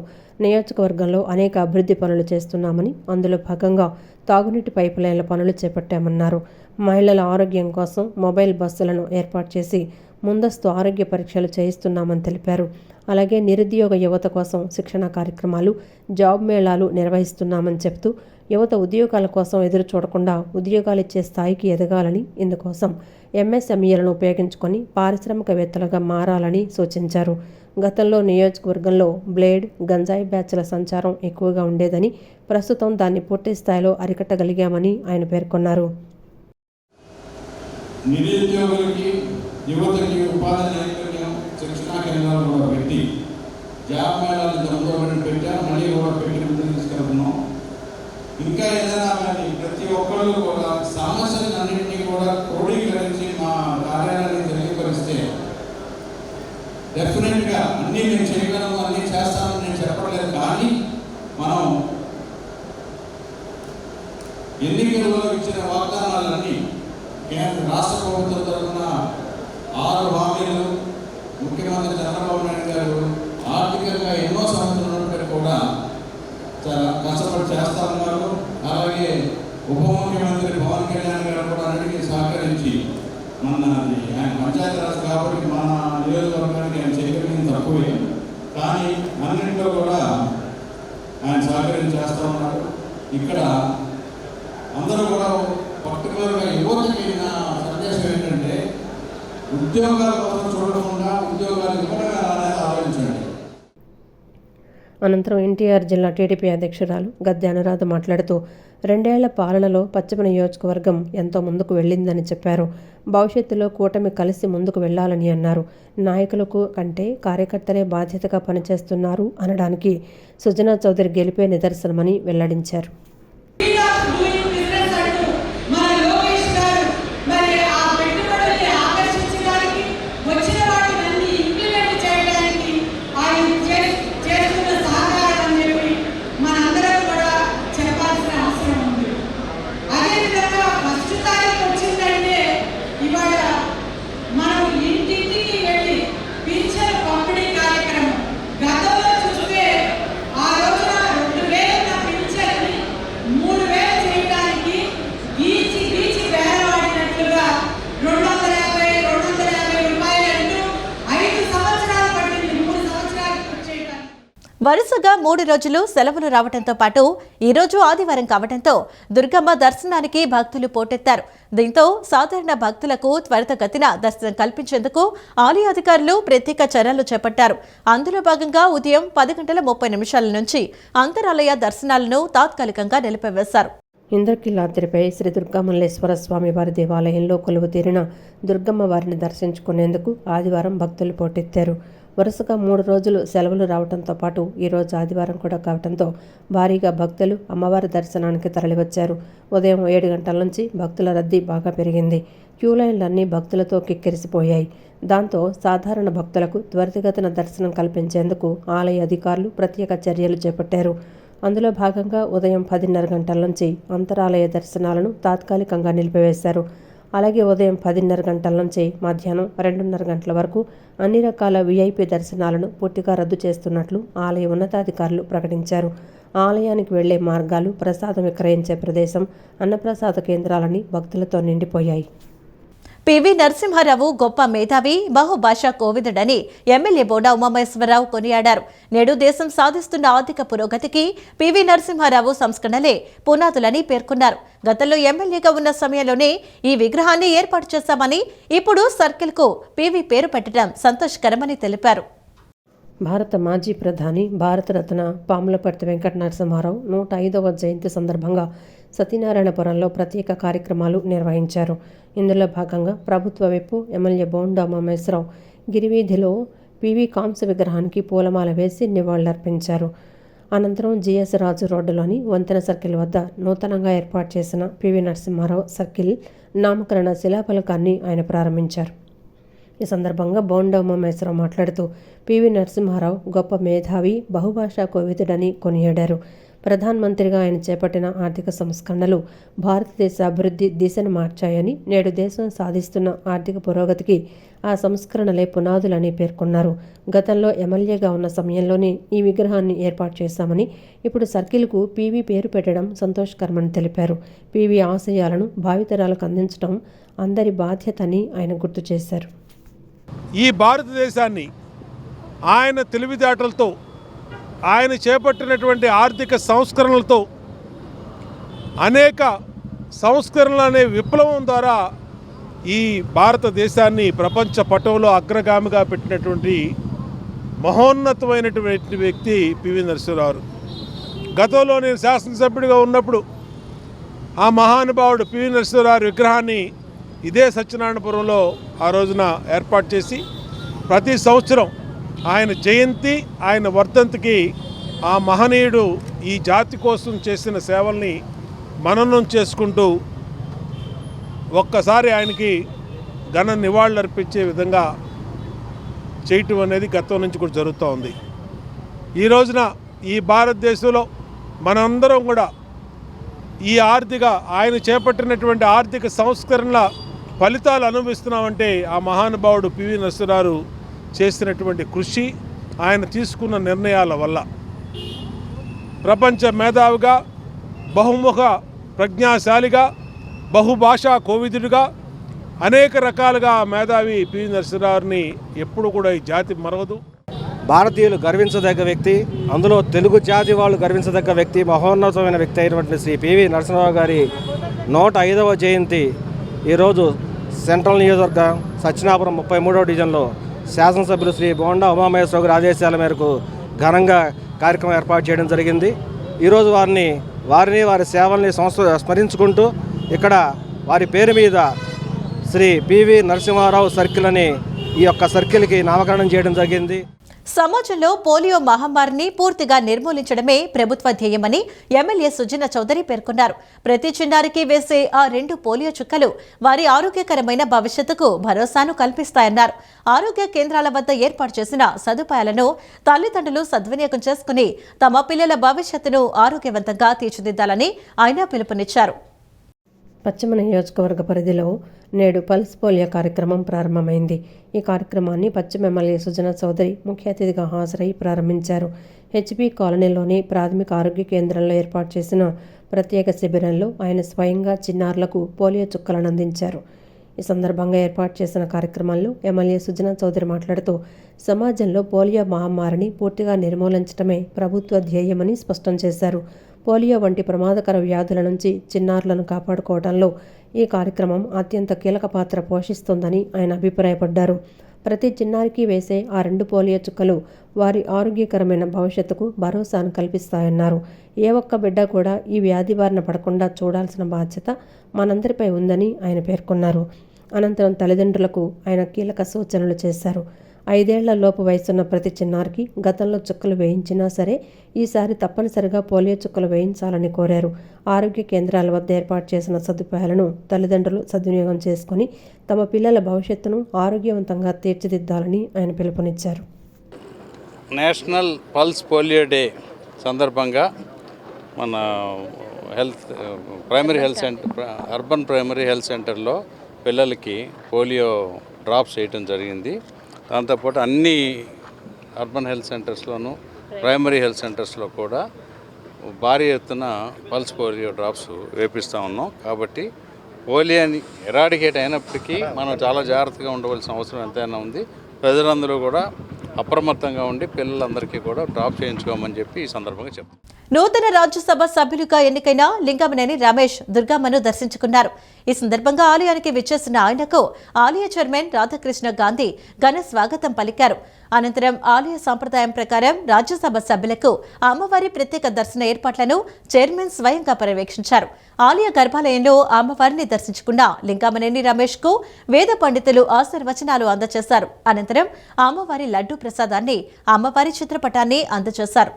నియోజకవర్గంలో అనేక అభివృద్ధి పనులు చేస్తున్నామని, అందులో భాగంగా తాగునీటి పైపులైన్ల పనులు చేపట్టామన్నారు. మహిళల ఆరోగ్యం కోసం మొబైల్ బస్సులను ఏర్పాటు చేసి ముందస్తు ఆరోగ్య పరీక్షలు చేయిస్తున్నామని తెలిపారు. అలాగే నిరుద్యోగ యువత కోసం శిక్షణ కార్యక్రమాలు, జాబ్ మేళాలు నిర్వహిస్తున్నామని చెబుతూ, యువత ఉద్యోగాల కోసం ఎదురు చూడకుండా ఉద్యోగాలు ఇచ్చే స్థాయికి ఎదగాలని, ఇందుకోసం ఎంఎస్ఎంఈలను ఉపయోగించుకొని పారిశ్రామికవేత్తలుగా మారాలని సూచించారు. గతంలో నియోజకవర్గంలో బ్లేడ్, గంజాయి బ్యాచ్ల సంచారం ఎక్కువగా ఉండేదని, ప్రస్తుతం దాన్ని పూర్తి స్థాయిలో అరికట్టగలిగామని ఆయన పేర్కొన్నారు. నిరుద్యోగులకి, యువతకి ఉపాధి నైపుణ్యం శిక్షణా కేంద్రాలు కూడా పెట్టి జాబ్ మేళాలు జరుగుతామని పెట్టాం. మళ్ళీ కూడా పెట్టి ముందుకు తీసుకెళ్తున్నాం. ఇంకా ఏదైనా కానీ ప్రతి ఒక్కళ్ళు కూడా సమస్యలన్నింటినీ కూడా క్రోడీకరించి మా కార్యాలయాన్ని తెలియపరిస్తే డెఫినెట్గా అన్నీ నేను చేయగలను, అన్నీ చేస్తానని నేను చెప్పలేదు. కానీ మనం ఎన్నికల్లో ఇచ్చిన వాగ్దానాలన్నీ కేంద్ర రాష్ట్ర ప్రభుత్వం తరఫున 6 హామీలు ముఖ్యమంత్రి చంద్రబాబు నాయుడు గారు ఆర్థికంగా ఎన్నో సంవత్సరాల నుండి కూడా చాలా కష్టపడి చేస్తా ఉన్నారు. అలాగే ఉప ముఖ్యమంత్రి పవన్ కళ్యాణ్ గారు కూడా అన్నిటికీ సహకరించి ఆయన పంచాయతీరాజ్ కాబట్టి మన నియోజకవర్గానికి ఆయన చేయగలిగింది తక్కువే, కానీ అన్నింటిలో కూడా ఆయన సహకరించి చేస్తూ ఉన్నారు. ఇక్కడ అందరూ కూడా పర్టికులర్గా యువతకి నా సందేశం ఏంటంటే, ఉద్యోగాల కోసం చూడకుండా ఉద్యోగాలు ఇవ్వడం అనేది ఆలోచించండి. అనంతరం ఎన్టీఆర్ జిల్లా టీడీపీ అధ్యక్షురాలు గద్దె అనురాధ మాట్లాడుతూ, 2 ఏళ్ల పాలనలో పశ్చిమ నియోజకవర్గం ఎంతో ముందుకు వెళ్ళిందని చెప్పారు. భవిష్యత్తులో కూటమి కలిసి ముందుకు వెళ్లాలని అన్నారు. నాయకులకు కంటే కార్యకర్తలే బాధ్యతగా పనిచేస్తున్నారు అనడానికి సుజనా చౌదరి గెలిపే నిదర్శనమని వెల్లడించారు. మన వరుసగా 3 రోజులు సెలవులు రావడంతో పాటు ఈరోజు ఆదివారం కావడంతో దుర్గమ్మ దర్శనానికి భక్తులు పోటెత్తారు. దీంతో సాధారణ భక్తులకు త్వరితగతిన దర్శనం కల్పించేందుకు ఆలయ అధికారులు ప్రత్యేక చర్యలు చేపట్టారు. అందులో భాగంగా ఉదయం 10:30 నుంచి అంతరాలయ దర్శనాలను తాత్కాలికంగా నిలిపివేశారు. ఇంద్రకీలాద్రిపై శ్రీ దుర్గామల్లేశ్వర స్వామి వారి దేవాలయంలో కొలువు తీరిన దుర్గమ్మ వారిని దర్శించుకునేందుకు ఆదివారం భక్తులు పోటెత్తారు. వరుసగా 3 రోజులు సెలవులు రావడంతో పాటు ఈరోజు ఆదివారం కూడా కావడంతో భారీగా భక్తులు అమ్మవారి దర్శనానికి తరలివచ్చారు. ఉదయం 7 గంటల నుంచి భక్తుల రద్దీ బాగా పెరిగింది. క్యూలైన్లన్నీ భక్తులతో కిక్కిరిసిపోయాయి. దాంతో సాధారణ భక్తులకు త్వరితగతిన దర్శనం కల్పించేందుకు ఆలయ అధికారులు ప్రత్యేక చర్యలు చేపట్టారు. అందులో భాగంగా ఉదయం 10:30 గంటల నుంచి అంతరాలయ దర్శనాలను తాత్కాలికంగా నిలిపివేశారు. అలాగే ఉదయం 10:30 గంటల నుంచి మధ్యాహ్నం 2:30 గంటల వరకు అన్ని రకాల వీఐపీ దర్శనాలను పూర్తిగా రద్దు చేస్తున్నట్లు ఆలయ ఉన్నతాధికారులు ప్రకటించారు. ఆలయానికి వెళ్లే మార్గాలు, ప్రసాదం విక్రయించే ప్రదేశం, అన్నప్రసాద కేంద్రాలని భక్తులతో నిండిపోయాయి. పివి నరసింహారావు గొప్ప మేధావి, బహుభాషా కోవిదుడని ఎమ్మెల్యే బోండా ఉమామహేశ్వరరావు కొనియాడారు. నేడు దేశం సాధిస్తున్న ఆర్థిక పురోగతికి పివి నరసింహారావు సంస్కరణలే పునాదులని పేర్కొన్నారు. గతంలో ఎమ్మెల్యేగా ఉన్న సమయంలోనే ఈ విగ్రహాన్ని ఏర్పాటు చేశామని, ఇప్పుడు సర్కిల్కు పివి పేరు పెట్టడం సంతోషకరమని తెలిపారు. భారత మాజీ ప్రధాని, భారతరత్న పాములపర్తి వెంకట నరసింహారావు 105వ జయంతి సందర్భంగా సత్యనారాయణపురంలో ప్రత్యేక కార్యక్రమాలు నిర్వహించారు. ఇందులో భాగంగా ప్రభుత్వ విప్పు ఎమ్మెల్యే బోండా ఉమామహేశ్వరరావు గిరివీధిలో పివి కాంస్య విగ్రహానికి పూలమాల వేసి నివాళులర్పించారు. అనంతరం జిఎస్ రాజు రోడ్డులోని వంతెన సర్కిల్ వద్ద నూతనంగా ఏర్పాటు చేసిన పివి నరసింహారావు సర్కిల్ నామకరణ శిలాఫలకాన్ని ఆయన ప్రారంభించారు. ఈ సందర్భంగా బోండా ఉమామహేశ్వరరావు మాట్లాడుతూ పివి నరసింహారావు గొప్ప మేధావి, బహుభాషా కోవిదుడని కొనియాడారు. ప్రధానమంత్రిగా ఆయన చేపట్టిన ఆర్థిక సంస్కరణలు భారతదేశ అభివృద్ధి దిశను మార్చాయని, నేడు దేశం సాధిస్తున్న ఆర్థిక పురోగతికి ఆ సంస్కరణలే పునాదులని పేర్కొన్నారు. గతంలో ఎమ్మెల్యేగా ఉన్న సమయంలోనే ఈ విగ్రహాన్ని ఏర్పాటు చేశామని, ఇప్పుడు సర్కిల్కు పివి పేరు పెట్టడం సంతోషకరమని తెలిపారు. పివి ఆశయాలను భావితరాలకు అందించడం అందరి బాధ్యతని ఆయన గుర్తు చేశారు. ఈ భారతదేశాన్ని ఆయన తెలివితేటలతో, ఆయన చేపట్టినటువంటి ఆర్థిక సంస్కరణలతో, అనేక సంస్కరణలు అనే విప్లవం ద్వారా ఈ భారతదేశాన్ని ప్రపంచ పటంలో అగ్రగామిగా పెట్టినటువంటి మహోన్నతమైనటువంటి వ్యక్తి పివి నరసింహారావు. గతంలో నేను శాసనసభ్యుడిగా ఉన్నప్పుడు ఆ మహానుభావుడు పివి నరసింహారావు విగ్రహాన్ని ఇదే సత్యనారాయణపురంలో ఆ రోజున ఏర్పాటు చేసి ప్రతి సంవత్సరం ఆయన జయంతి, ఆయన వర్ధంతికి ఆ మహనీయుడు ఈ జాతి కోసం చేసిన సేవల్ని మననం చేసుకుంటూ ఒక్కసారి ఆయనకి ఘన నివాళులర్పించే విధంగా చేయటం అనేది గతం నుంచి కూడా జరుగుతూ ఉంది. ఈ రోజున ఈ భారతదేశంలో మనందరం కూడా ఈ ఆయన చేపట్టినటువంటి ఆర్థిక సంస్కరణల ఫలితాలు అనుభవిస్తున్నామంటే ఆ మహానుభావుడు పివి నరసింహారావు చేసినటువంటి కృషి, ఆయన తీసుకున్న నిర్ణయాల వల్ల. ప్రపంచ మేధావిగా, బహుముఖ ప్రజ్ఞాశాలిగా, బహుభాషా కోవిదుడిగా, అనేక రకాలుగా మేధావి పివి నరసింహారావుని ఎప్పుడు కూడా ఈ జాతి మరవదు. భారతీయులు గర్వించదగ్గ వ్యక్తి, అందులో తెలుగు జాతి వాళ్ళు గర్వించదగ్గ వ్యక్తి, మహోన్నతమైన వ్యక్తి అయినటువంటి శ్రీ పివి నరసింహారావు గారి 105వ జయంతి ఈరోజు సెంట్రల్ నియోజకవర్గం సత్యనాపురం 33వ డివిజన్లో శాసనసభ్యులు శ్రీ బోండా ఉమామహేశ్వరరావు గారి ఆదేశాల మేరకు ఘనంగా కార్యక్రమం ఏర్పాటు చేయడం జరిగింది. ఈరోజు వారిని వారి సేవల్ని స్మరించుకుంటూ ఇక్కడ వారి పేరు మీద శ్రీ పివి నరసింహారావు సర్కిల్ అని ఈ యొక్క సర్కిల్కి నామకరణం చేయడం జరిగింది. సమాజంలో పోలియో మహమ్మారిని పూర్తిగా నిర్మూలించడమే ప్రభుత్వ ధ్యేయమని ఎమ్మెల్యే సుజన చౌదరి పేర్కొన్నారు. ప్రతి చిన్నారికి వేసే ఆ 2 పోలియో చుక్కలు వారి ఆరోగ్యకరమైన భవిష్యత్తుకు భరోసాను కల్పిస్తాయన్నారు. ఆరోగ్య కేంద్రాల వద్ద ఏర్పాటు చేసిన సదుపాయాలను తల్లిదండ్రులు సద్వినియోగం చేసుకుని తమ పిల్లల భవిష్యత్తును ఆరోగ్యవంతంగా తీర్చిదిద్దాలని ఆయన పిలుపునిచ్చారు. పశ్చిమ నియోజకవర్గ పరిధిలో నేడు పల్స్ పోలియో కార్యక్రమం ప్రారంభమైంది. ఈ కార్యక్రమాన్ని పశ్చిమ ఎమ్మెల్యే సుజన చౌదరి ముఖ్య అతిథిగా హాజరై ప్రారంభించారు. హెచ్బీ కాలనీలోని ప్రాథమిక ఆరోగ్య కేంద్రంలో ఏర్పాటు చేసిన ప్రత్యేక శిబిరంలో ఆయన స్వయంగా చిన్నారులకు పోలియో చుక్కలను అందించారు. ఈ సందర్భంగా ఏర్పాటు చేసిన కార్యక్రమంలో ఎమ్మెల్యే సుజనా చౌదరి మాట్లాడుతూ సమాజంలో పోలియో మహమ్మారిని పూర్తిగా నిర్మూలించడమే ప్రభుత్వ ధ్యేయమని స్పష్టం చేశారు. పోలియో వంటి ప్రమాదకర వ్యాధుల నుంచి చిన్నారులను కాపాడుకోవడంలో ఈ కార్యక్రమం అత్యంత కీలక పాత్ర పోషిస్తుందని ఆయన అభిప్రాయపడ్డారు. ప్రతి చిన్నారికి వేసే ఆ 2 పోలియో చుక్కలు వారి ఆరోగ్యకరమైన భవిష్యత్తుకు భరోసాను కల్పిస్తాయన్నారు. ఏ ఒక్క బిడ్డ కూడా ఈ వ్యాధి బారిన పడకుండా చూడాల్సిన బాధ్యత మనందరిపై ఉందని ఆయన పేర్కొన్నారు. అనంతరం తల్లిదండ్రులకు ఆయన కీలక సూచనలు చేశారు. 5 ఏళ్ల లోపు వయసున్న ప్రతి చిన్నారికి గతంలో చుక్కలు వేయించినా సరే ఈసారి తప్పనిసరిగా పోలియో చుక్కలు వేయించాలని కోరారు. ఆరోగ్య కేంద్రాల వద్ద ఏర్పాటు చేసిన సదుపాయాలను తల్లిదండ్రులు సద్వినియోగం చేసుకుని తమ పిల్లల భవిష్యత్తును ఆరోగ్యవంతంగా తీర్చిదిద్దాలని ఆయన పిలుపునిచ్చారు. నేషనల్ పల్స్ పోలియో డే సందర్భంగా మన primary health centre urban primary health సెంటర్లో పిల్లలకి పోలియో డ్రాప్స్ వేయటం జరిగింది. దాంతోపాటు అన్ని అర్బన్ హెల్త్ సెంటర్స్లోనూ ప్రైమరీ హెల్త్ సెంటర్స్లో కూడా భారీ ఎత్తున పల్స్ పోలియో డ్రాప్స్ వేపిస్తూ ఉన్నాం. కాబట్టి పోలియోని ఎరాడికేట్ అయినప్పటికీ మనం చాలా జాగ్రత్తగా ఉండవలసిన అవసరం ఎంతైనా ఉంది. ప్రజలందరూ కూడా అప్రమత్తంగా ఉండి పిల్లలందరికీ కూడా డ్రాప్ చేయించుకోమని చెప్పి ఈ సందర్భంగా చెప్తాం. నూతన రాజ్యసభ సభ్యులుగా ఎన్నికైన లింగమనేని రమేష్ దుర్గమ్మను దర్శించుకున్నారు. ఈ సందర్భంగా ఆలయానికి విచ్చేసిన ఆయనకు ఆలయ చైర్మన్ రాధాకృష్ణ గాంధీ ఘన స్వాగతం పలికారు. అనంతరం ఆలయ సంప్రదాయం ప్రకారం రాజ్యసభ సభ్యులకు అమ్మవారి ప్రత్యేక దర్శన ఏర్పాట్లను చైర్మన్ స్వయంగా పర్యవేక్షించారు. ఆలయ గర్భాలయంలో అమ్మవారిని దర్శించుకున్న లింగమనేని రమేష్ కు వేద పండితులు ఆశీర్వచనాలు అందజేశారు. అనంతరం అమ్మవారి లడ్డూ ప్రసాదాన్ని అమ్మవారి చిత్రపటాన్ని అందజేశారు.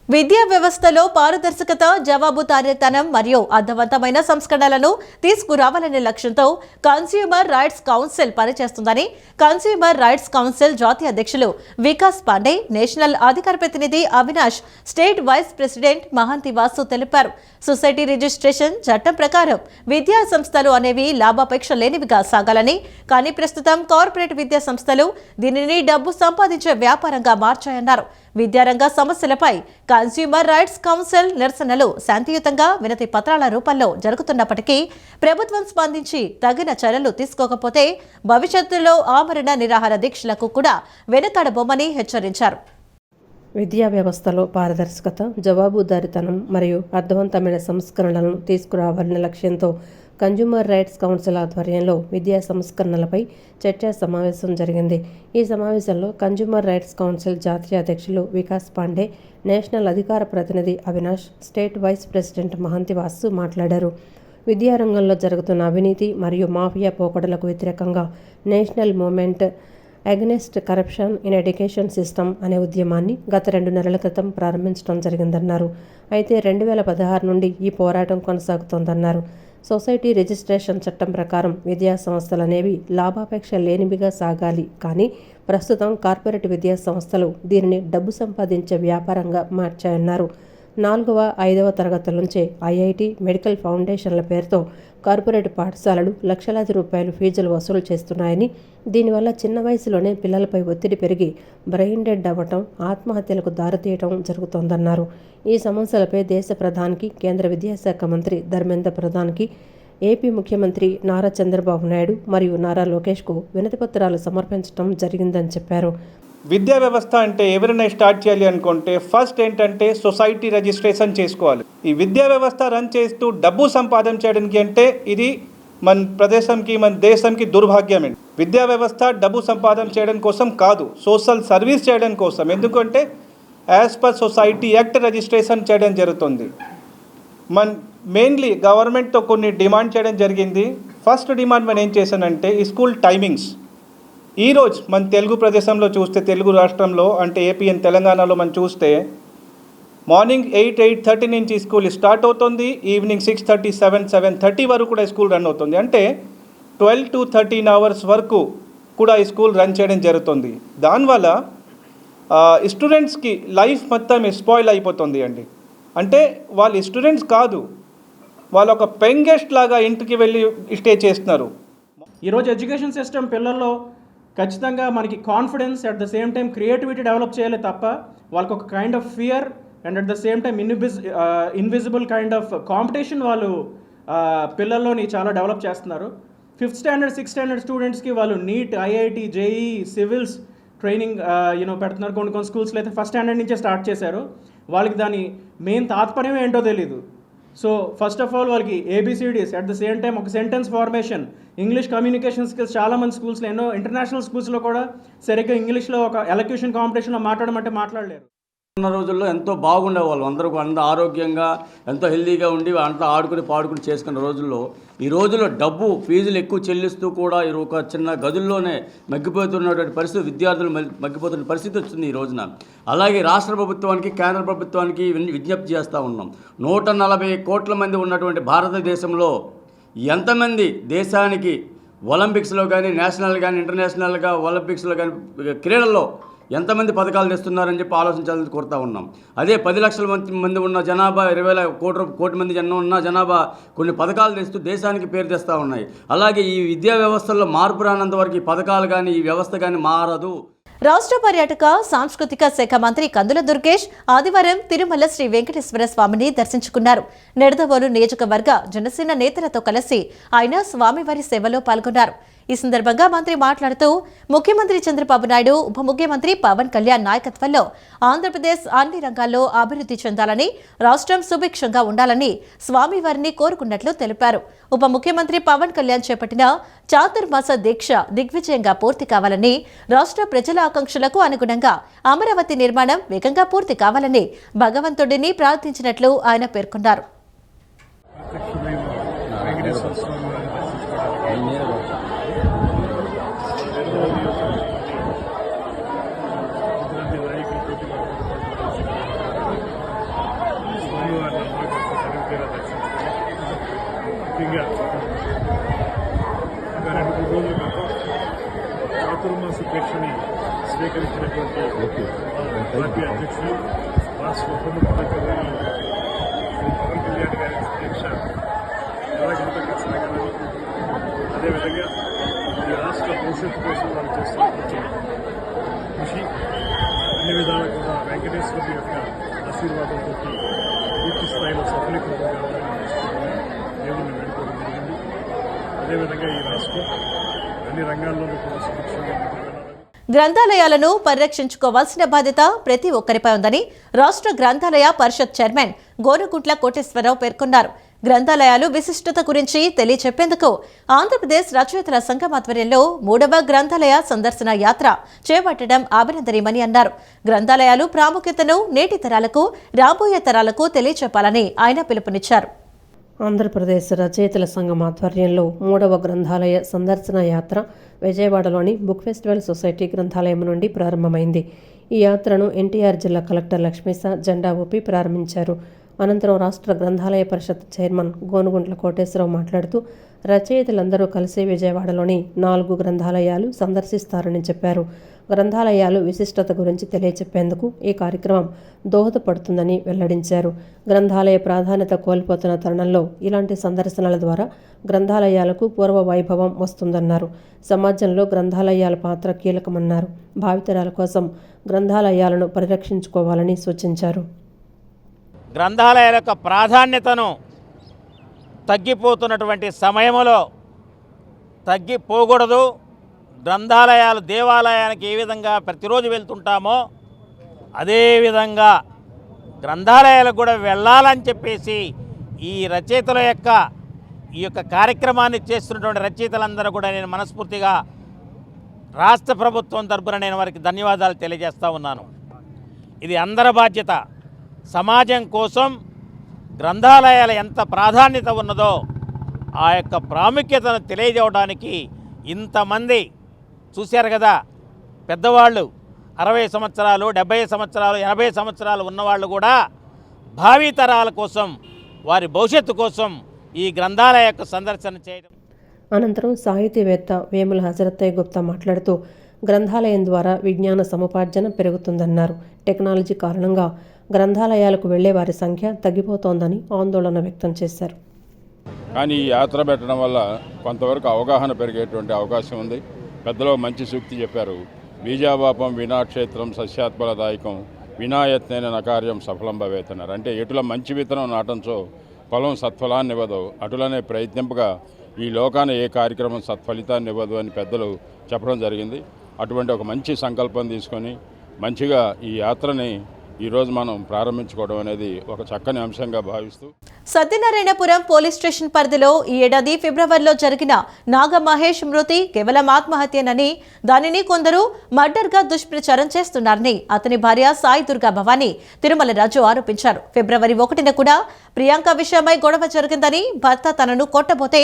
విద్యా వ్యవస్థలో పారదర్శకత, జవాబుదారీతనం మరియు అర్థవంతమైన సంస్కరణలను తీసుకురావాలనే లక్ష్యంతో కన్స్యూమర్ రైట్స్ కౌన్సిల్ పనిచేస్తుందని కన్స్యూమర్ రైట్స్ కౌన్సిల్ జాతీయ అధ్యక్షులు వికాస్ పాండే, నేషనల్ అధికార ప్రతినిధి Avinash, state vice president Mahanti Vasu తెలిపారు. సొసైటీ రిజిస్ట్రేషన్ చట్టం ప్రకారం విద్యా సంస్థలు అనేవి లాభాపేక్ష లేనివిగా సాగాలని, కానీ ప్రస్తుతం కార్పొరేట్ విద్యా సంస్థలు దీనిని డబ్బు సంపాదించే వ్యాపారంగా మార్చాయన్నారు. విద్యారంగ సమస్యలపై కన్స్యూమర్ రైట్స్ కౌన్సిల్ నిరసనలు శాంతియుతంగా వినతి పత్రాల రూపంలో జరుగుతున్నప్పటికీ ప్రభుత్వం స్పందించి తగిన చర్యలు తీసుకోకపోతే భవిష్యత్తులో ఆమరణ నిరాహార దీక్షలకు కూడా వెనుకాడబోమని హెచ్చరించారు. విద్యా వ్యవస్థలో పారదర్శకత, జవాబుదారీతనం మరియు అర్థవంతమైన సంస్కరణలను తీసుకురావాలనే లక్ష్యంతో కన్జ్యూమర్ రైట్స్ కౌన్సిల్ ఆధ్వర్యంలో విద్యా సంస్కరణలపై చర్చా సమావేశం జరిగింది. ఈ సమావేశంలో కన్జ్యూమర్ రైట్స్ కౌన్సిల్ జాతీయ అధ్యక్షులు వికాస్ పాండే, నేషనల్ అధికార ప్రతినిధి Avinash, state vice president Mahanti Vasu మాట్లాడారు. విద్యారంగంలో జరుగుతున్న అవినీతి మరియు మాఫియా పోకడలకు వ్యతిరేకంగా national movement against corruption in education system అనే ఉద్యమాన్ని గత 2 నెలల క్రితం ప్రారంభించడం జరిగిందన్నారు. అయితే 2016 నుండి ఈ పోరాటం కొనసాగుతోందన్నారు. సొసైటీ రిజిస్ట్రేషన్ చట్టం ప్రకారం విద్యా సంస్థలు అనేవి లాభాపేక్ష లేనివిగా సాగాలి, కానీ ప్రస్తుతం కార్పొరేట్ విద్యా సంస్థలు దీనిని డబ్బు సంపాదించే వ్యాపారంగా మార్చాయన్నారు. 4వ, 5వ తరగతుల నుంచే ఐఐటి, మెడికల్ ఫౌండేషన్ల పేరుతో కార్పొరేట్ పాఠశాలలు లక్షలాది రూపాయలు ఫీజులు వసూలు చేస్తున్నాయని, దీనివల్ల చిన్న వయసులోనే పిల్లలపై ఒత్తిడి పెరిగి బ్రెయిన్ డెడ్ అవ్వటం, ఆత్మహత్యలకు దారితీయటం జరుగుతోందన్నారు. ఈ సమస్యలపై దేశ ప్రధానికి, కేంద్ర విద్యాశాఖ మంత్రి ధర్మేంద్ర ప్రధాన్కి, ఏపీ ముఖ్యమంత్రి నారా చంద్రబాబు నాయుడు మరియు నారా లోకేష్కు వినతిపత్రాలు సమర్పించడం జరిగిందని చెప్పారు. విద్యా వ్యవస్థ అంటే ఎవరైనా స్టార్ట్ చేయాలి అనుకుంటే ఫస్ట్ ఏంటంటే సొసైటీ రిజిస్ట్రేషన్ చేసుకోవాలి. ఈ విద్యా వ్యవస్థ రన్ చేస్తూ డబ్బు సంపాదించడానికి అంటే ఇది మన ప్రదేశంకి, మన దేశంకి దుర్భాగ్యం. విద్యా వ్యవస్థ డబ్బు సంపాదన చేయడం కోసం కాదు, సోషల్ సర్వీస్ చేయడం కోసం. ఎందుకంటే as per society act registration చేయడం జరుగుతుంది. మెయిన్లీ గవర్నమెంట్తో కొన్ని డిమాండ్ చేయడం జరిగింది. ఫస్ట్ డిమాండ్ మనం ఏం చేశానంటే ఈ స్కూల్ టైమింగ్స్. ఈరోజు మన తెలుగు ప్రదేశంలో చూస్తే, తెలుగు రాష్ట్రంలో అంటే ఏపీ అండ్ తెలంగాణలో మనం చూస్తే మార్నింగ్ 8-8:30 నుంచి స్కూల్ స్టార్ట్ అవుతుంది, ఈవినింగ్ 6:30, 7:30 వరకు కూడా స్కూల్ రన్ అవుతుంది. అంటే 12 to 13 hours వరకు కూడా ఈ స్కూల్ రన్ చేయడం జరుగుతుంది. దానివల్ల స్టూడెంట్స్కి లైఫ్ మొత్తం స్పాయిల్ అయిపోతుంది అండి. అంటే వాళ్ళు స్టూడెంట్స్ కాదు, వాళ్ళు ఒక పెయిన్ గెస్ట్ లాగా ఇంటికి వెళ్ళి స్టే చేస్తున్నారు. ఈరోజు ఎడ్యుకేషన్ సిస్టమ్ పిల్లల్లో ఖచ్చితంగా మనకి confidence, at the same time creativity develop చేయాలి తప్ప వాళ్ళకి ఒక kind of fear and at the same time invisible kind of competition వాళ్ళు పిల్లల్లోని చాలా డెవలప్ చేస్తున్నారు. 5th స్టాండర్డ్ 6th స్టాండర్డ్ స్టూడెంట్స్కి వాళ్ళు NEET, IIT, JEE, civils training పెడుతున్నారు. కొన్ని స్కూల్స్లో అయితే ఫస్ట్ స్టాండర్డ్ నుంచే స్టార్ట్ చేశారు. వాళ్ళకి దాని మెయిన్ తాత్పర్యం ఏంటో తెలీదు. సో ఫస్ట్ ఆఫ్ ఆల్ వాళ్ళకి ABCDs, at the same time ఒక sentence formation, English communication skills. చాలామంది స్కూల్స్లో, ఎన్నో ఇంటర్నేషనల్ స్కూల్స్లో కూడా సరిగ్గా ఇంగ్లీష్లో ఒక ఎలక్యూషన్ కాంపిటీషన్లో మాట్లాడమంటే మాట్లాడలేరు. ఉన్న రోజుల్లో ఎంతో బాగుండేవాళ్ళు, అందరూ ఆరోగ్యంగా ఎంతో హెల్తీగా ఉండి అంతా ఆడుకుని పాడుకుని చేసుకున్న రోజుల్లో, ఈ రోజుల్లో డబ్బు ఫీజులు ఎక్కువ చెల్లిస్తూ కూడా ఒక చిన్న గదుల్లోనే మగ్గిపోతున్నటువంటి పరిస్థితి, విద్యార్థులు మగ్గిపోతున్న పరిస్థితి వచ్చింది ఈ రోజున. అలాగే రాష్ట్ర ప్రభుత్వానికి, కేంద్ర ప్రభుత్వానికి విజ్ఞప్తి చేస్తూ ఉన్నాం. 140 కోట్ల మంది ఉన్నటువంటి భారతదేశంలో ఎంతమంది దేశానికి ఒలింపిక్స్లో కానీ, నేషనల్ కానీ, ఇంటర్నేషనల్గా ఒలింపిక్స్లో కానీ, క్రీడల్లో ఎంతమంది పథకాలు తెస్తున్నారని చెప్పి ఆలోచించాలని కోరుతూ ఉన్నాం. అదే 10 లక్షల మంది ఉన్న జనాభా, 20 కోటి మంది ఉన్న జనాభా కొన్ని పథకాలు తెస్తూ దేశానికి పేరు తెస్తూ ఉన్నాయి. అలాగే ఈ విద్యా వ్యవస్థల్లో మార్పు రానంత వరకు ఈ పథకాలు కానీ, ఈ వ్యవస్థ కానీ మారదు. రాష్ట్ర పర్యాటక సాంస్కృతిక శాఖ మంత్రి కందుల దుర్గేష్ ఆదివారం తిరుమల శ్రీ వెంకటేశ్వర స్వామిని దర్శించుకున్నారు. నిడదవోలు నియోజకవర్గ జనసేన నేతలతో కలిసి ఆయన స్వామివారి సేవలో పాల్గొన్నారు. ఈ సందర్భంగా మంత్రి మాట్లాడుతూ ముఖ్యమంత్రి చంద్రబాబు నాయుడు, ఉప ముఖ్యమంత్రి పవన్ కళ్యాణ్ నాయకత్వంలో ఆంధ్రప్రదేశ్ అన్ని రంగాల్లో అభివృద్ధి చెందాలని, రాష్ట్రం సుభిక్షంగా ఉండాలని స్వామివారిని కోరుకున్నట్లు తెలిపారు. ఉప ముఖ్యమంత్రి పవన్ కళ్యాణ్ చేపట్టిన చాతుర్మాస దీక్ష దిగ్విజయంగా పూర్తి కావాలని, రాష్ట్ర ప్రజల ఆకాంక్షలకు అనుగుణంగా అమరావతి నిర్మాణం వేగంగా పూర్తి కావాలని భగవంతుడిని ప్రార్థించినట్లు ఆయన పేర్కొన్నారు. ముఖ్యంగా ఒక 2-3 రోజుల క్రితం చాతుర్మాస దీక్షని స్వీకరించినటువంటి పార్టీ అధ్యక్షులు, రాష్ట్ర ఉప ముఖ్యమంత్రి శ్రీ పవన్ కళ్యాణ్ గారి దీక్ష ఎలాగెంతగా సాగాలని, అదేవిధంగా ఈ రాష్ట్ర భవిష్యత్తు కోసం వారు చేస్తున్నటువంటి కృషి అన్ని విధాలు కూడా వెంకటేశ్వరుడి యొక్క ఆశీర్వాదంతో పూర్తి స్థాయిలో సఫలీకృతం కావాలని దేవుణ్ణి వేడుకోవడం జరిగింది. అదేవిధంగా ఈ రాష్ట్రం అన్ని రంగాల్లోనూ కూడా సుభిక్షంగా గ్రంథాలయాలను పరిరక్షించుకోవాల్సిన బాధ్యత ప్రతి ఒక్కరిపై ఉందని రాష్ట్ర గ్రంథాలయ పరిషత్ చైర్మన్ గోనగుంట్ల కోటేశ్వరరావు పేర్కొన్నారు. గ్రంథాలయాలు విశిష్టత గురించి తెలియచెప్పేందుకు ఆంధ్రప్రదేశ్ రచయితల సంఘం ఆధ్వర్యంలో 3వ గ్రంథాలయ సందర్శన యాత్ర చేపట్టడం అభినందనీయమని అన్నారు. గ్రంథాలయాలు ప్రాముఖ్యతను నేటి తరాలకు, రాబోయే తరాలకు తెలియచెప్పాలని ఆయన పిలుపునిచ్చారు. ఆంధ్రప్రదేశ్ రచయితల సంఘం ఆధ్వర్యంలో 3వ గ్రంథాలయ సందర్శన యాత్ర విజయవాడలోని బుక్ ఫెస్టివల్ సొసైటీ గ్రంథాలయం నుండి ప్రారంభమైంది. ఈ యాత్రను ఎన్టీఆర్ జిల్లా కలెక్టర్ లక్ష్మీసా జెండా ఊపి ప్రారంభించారు. అనంతరం రాష్ట్ర గ్రంథాలయ పరిషత్ చైర్మన్ గోనుగుంట్ల కోటేశ్వరరావు మాట్లాడుతూ రచయితలందరూ కలిసి విజయవాడలోని 4 గ్రంథాలయాలు సందర్శిస్తారని చెప్పారు. గ్రంథాలయాలు విశిష్టత గురించి తెలియచెప్పేందుకు ఈ కార్యక్రమం దోహదపడుతుందని వెల్లడించారు. గ్రంథాలయ ప్రాధాన్యత కోల్పోతున్న తరుణంలో ఇలాంటి సందర్శనల ద్వారా గ్రంథాలయాలకు పూర్వ వైభవం వస్తుందన్నారు. సమాజంలో గ్రంథాలయాల పాత్ర కీలకమన్నారు. భావితరాల కోసం గ్రంథాలయాలను పరిరక్షించుకోవాలని సూచించారు. గ్రంథాలయాల యొక్క ప్రాధాన్యతను తగ్గిపోతున్నటువంటి సమయంలో తగ్గిపోకూడదు. గ్రంథాలయాలు దేవాలయానికి ఏ విధంగా ప్రతిరోజు వెళ్తుంటామో అదేవిధంగా గ్రంథాలయాలకు కూడా వెళ్ళాలని చెప్పేసి ఈ రచయితల యొక్క ఈ యొక్క కార్యక్రమాన్ని చేస్తున్నటువంటి రచయితలందరూ కూడా నేను మనస్ఫూర్తిగా రాష్ట్ర ప్రభుత్వం తరపున నేను వారికి ధన్యవాదాలు తెలియజేస్తూ ఉన్నాను. ఇది అందరి బాధ్యత. సమాజం కోసం గ్రంథాలయాలు ఎంత ప్రాధాన్యత ఉన్నదో ఆ యొక్క ప్రాముఖ్యతను తెలియజేయడానికి ఇంతమంది చూశారు కదా. పెద్దవాళ్ళు 60 సంవత్సరాలు, 70 సంవత్సరాలు, 80 సంవత్సరాలు ఉన్నవాళ్ళు కూడా భావితరాల కోసం, వారి భవిష్యత్తు కోసం ఈ గ్రంథాలయ యొక్క సందర్శన చేయడం. అనంతరం సాహితీవేత్త వేముల హజరత్తయ్య గుప్తా మాట్లాడుతూ గ్రంథాలయం ద్వారా విజ్ఞాన సముపార్జన పెరుగుతుందన్నారు. టెక్నాలజీ కారణంగా గ్రంథాలయాలకు వెళ్లే వారి సంఖ్య తగ్గిపోతోందని ఆందోళన వ్యక్తం చేశారు. కానీ ఈ యాత్ర పెట్టడం వల్ల కొంతవరకు అవగాహన పెరిగేటువంటి అవకాశం ఉంది. పెద్దలో మంచి సూక్తి చెప్పారు. బీజావాపం వినాక్షేత్రం సస్యాత్ఫలదాయకం వినాయత్నైన నకార్యం సఫలం భవేతన్నారు. అంటే ఎటుల మంచి విత్తనం నాటంచో పొలం సత్ఫలాన్ని ఇవ్వదో అటులనే ప్రయత్నింపగా ఈ లోకాన ఏ కార్యక్రమం సత్ఫలితాన్ని ఇవ్వదు అని పెద్దలు చెప్పడం జరిగింది. అటువంటి ఒక మంచి సంకల్పం తీసుకొని మంచిగా ఈ యాత్రని ఈరోజు మనం ప్రారంభించుకోవడం అనేది ఒక చక్కని అంశంగా భావిస్తూ సత్యనారాయణపురం పోలీస్ స్టేషన్ పరిధిలో ఈ ఏడాది ఫిబ్రవరిలో జరిగిన నాగ మహేష్ మృతి కేవలం ఆత్మహత్యనని, దానిని కొందరు మర్డర్గా దుష్ప్రచారం చేస్తున్నారని అతని భార్య సాయి దుర్గా భవానీ తిరుమల రాజు ఆరోపించారు. ఫిబ్రవరి 1న కూడా ప్రియాంక విషయమై గొడవ జరిగిందని, భర్త తనను కొట్టబోతే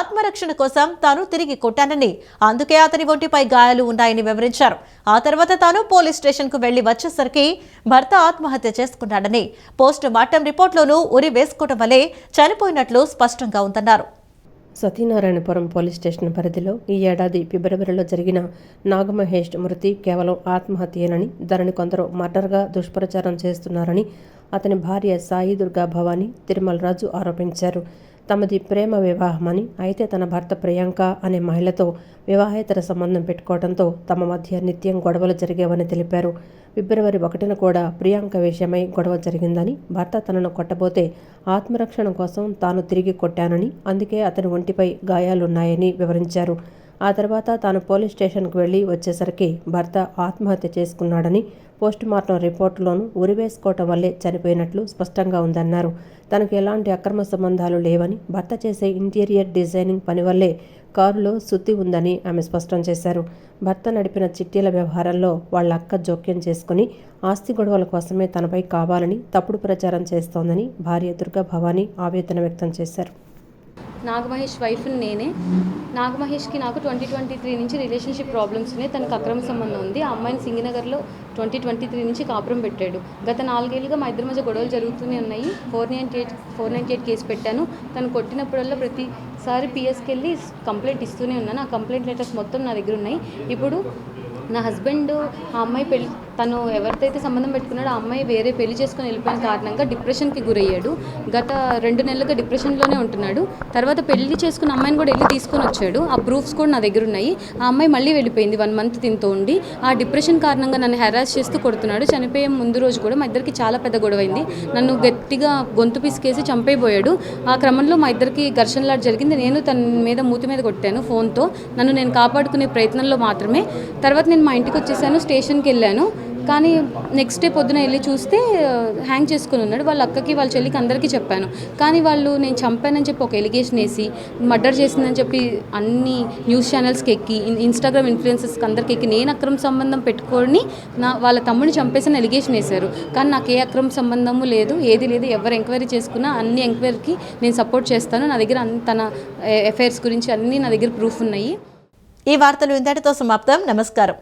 ఆత్మరక్షణ కోసం తాను తిరిగి కొట్టానని, అందుకే అతని ఒంటిపై గాయాలు ఉన్నాయని వివరించారు. ఆ తర్వాత తాను పోలీస్ స్టేషన్కు వెళ్లి వచ్చేసరికి భర్త ఆత్మహత్య చేసుకున్నాడని, పోస్ట్ మార్టం రిపోర్ట్లోనూ ఉరి వేసుకోవడం వల్లే చనిపోయినట్లు స్పష్టంగా ఉందన్నారు. సత్యనారాయణపురం పోలీస్ స్టేషన్ పరిధిలో ఈ ఏడాది ఫిబ్రవరిలో జరిగిన నాగమహేష్ మృతి కేవలం ఆత్మహత్యేనని, దానిని కొందరు మర్డర్గా దుష్ప్రచారం చేస్తున్నారని అతని భార్య సాయి దుర్గా భవానీ తిరుమల రాజు ఆరోపించారు. తమది ప్రేమ వివాహమని, అయితే తన భర్త ప్రియాంక అనే మహిళతో వివాహేతర సంబంధం పెట్టుకోవడంతో తమ మధ్య నిత్యం గొడవలు జరిగేవని తెలిపారు. ఫిబ్రవరి 1న కూడా ప్రియాంక విషయమై గొడవ జరిగిందని, భర్త తనను కొట్టబోతే ఆత్మరక్షణ కోసం తాను తిరిగి కొట్టానని, అందుకే అతని ఒంటిపై గాయాలున్నాయని వివరించారు. ఆ తర్వాత తాను పోలీస్ స్టేషన్కు వెళ్లి వచ్చేసరికి భర్త ఆత్మహత్య చేసుకున్నాడని, పోస్టుమార్టం రిపోర్టులోనూ ఉరివేసుకోవటం వల్లే చనిపోయినట్లు స్పష్టంగా ఉందన్నారు. తనకు ఎలాంటి అక్రమ సంబంధాలు లేవని, భర్త చేసే ఇంటీరియర్ డిజైనింగ్ పని వల్లే కారులో సుత్తి ఉందని ఆమె స్పష్టం చేశారు. భర్త నడిపిన చిట్టీల వ్యవహారంలో వాళ్ళ అక్క జోక్యం చేసుకుని ఆస్తి గొడవల కోసమే తనపై కావాలని తప్పుడు ప్రచారం చేస్తోందని భార్య దుర్గా భవానీ ఆవేదన వ్యక్తం చేశారు. నాగమహేష్ వైఫ్ని నేనే. నాగమహేష్కి నాకు 2023 నుంచి రిలేషన్షిప్ ప్రాబ్లమ్స్ ఉన్నాయి. తనకు అక్రమ సంబంధం ఉంది. ఆ అమ్మాయిని సింగినగర్లో 2023 నుంచి కాపురం పెట్టాడు. గత 4 ఏళ్ళుగా మా ఇద్దరి మధ్య గొడవలు జరుగుతూనే ఉన్నాయి. 498 కేసు పెట్టాను. తను కొట్టినప్పుడల్లా ప్రతిసారి పిఎస్కి వెళ్ళి కంప్లైంట్ ఇస్తూనే ఉన్నాను. ఆ కంప్లైంట్ లెటర్స్ మొత్తం నా దగ్గర ఉన్నాయి. ఇప్పుడు నా హస్బెండ్ ఆ అమ్మాయి తను ఎవరితో సంబంధం పెట్టుకున్నాడో ఆ అమ్మాయి వేరే పెళ్లి చేసుకుని వెళ్ళిపోయిన కారణంగా డిప్రెషన్కి గురయ్యాడు. గత 2 నెలలుగా డిప్రెషన్లోనే ఉంటున్నాడు. తర్వాత పెళ్లి చేసుకున్న అమ్మాయిని కూడా వెళ్ళి తీసుకొని వచ్చాడు. ఆ ప్రూఫ్స్ కూడా నా దగ్గర ఉన్నాయి. ఆ అమ్మాయి మళ్ళీ వెళ్ళిపోయింది 1 మంత్ తింటూ ఉండి. ఆ డిప్రెషన్ కారణంగా నన్ను హెరాస్ చేస్తూ కొడుతున్నాడు. చనిపోయే ముందు రోజు కూడా మా ఇద్దరికి చాలా పెద్ద గొడవైంది. నన్ను గట్టిగా గొంతు పిసికేసి చంపైపోయాడు. ఆ క్రమంలో మా ఇద్దరికి ఘర్షణలాట జరిగింది. నేను తన మీద మూతి మీద కొట్టాను ఫోన్తో. నన్ను నేను కాపాడుకునే ప్రయత్నంలో మాత్రమే. తర్వాత నేను మా ఇంటికి వచ్చేసాను. స్టేషన్కి వెళ్ళాను. కానీ నెక్స్ట్ డే పొద్దున వెళ్ళి చూస్తే హ్యాంగ్ చేసుకుని ఉన్నాడు. వాళ్ళ అక్కకి వాళ్ళ చెల్లికి అందరికీ చెప్పాను. కానీ వాళ్ళు నేను చంపానని చెప్పి ఒక ఎలిగేషన్ వేసి మర్డర్ చేసిందని చెప్పి అన్ని న్యూస్ ఛానల్స్కి ఎక్కి ఇన్స్టాగ్రామ్ ఇన్ఫ్లుయెన్సర్స్కి అందరికి ఎక్కి నేను అక్రమ సంబంధం పెట్టుకొని వాళ్ళ తమ్ముడిని చంపేసిన ఎలిగేషన్ వేశారు. కానీ నాకు ఏ అక్రమ సంబంధము లేదు, ఏది లేదు. ఎవరు ఎంక్వైరీ చేసుకున్నా అన్ని ఎంక్వైరీకి నేను సపోర్ట్ చేస్తాను. నా దగ్గర తన అఫైర్స్ గురించి అన్నీ నా దగ్గర ప్రూఫ్ ఉన్నాయి. ఈ వార్తలు ఇంతటితో సమాప్తం. నమస్కారం.